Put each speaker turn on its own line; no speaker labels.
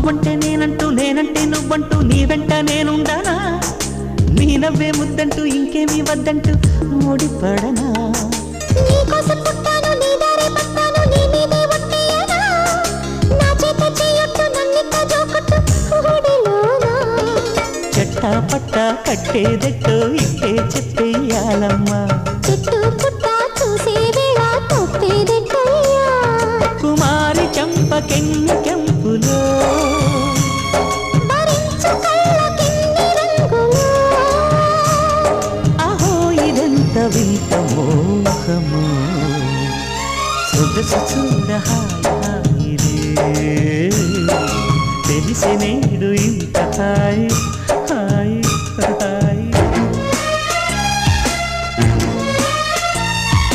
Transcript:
నువ్వంటే నేనంటూ నేనంటే నువ్వంటూ నీ వెంట నేనుండానా నీ నవ్వే ముద్దంటూ ఇంకేమీ వద్దంటూ ముడిపడనా
నీకోసం పుట్టాను నీ దారే పట్టాను నీ మీదే ఒట్టేయనా నా చేత చేయొట్టు నన్నిట్ట జోకొట్టు గుడిలోనా
చెట్టా పట్టా కట్టేదెట్టో ఇట్టే చెప్పేయాలమ్మా
చెట్టు పుట్ట చూసే వేళ తప్పేదెట్టయ్యా
కుమారి చంపకెన్ని కెంపులో
భరించు కళ్ళకెన్ని రంగులో
అహో ఇదెంత వింత మోహము సొగసు చూడ హాయిరే తెలిసినే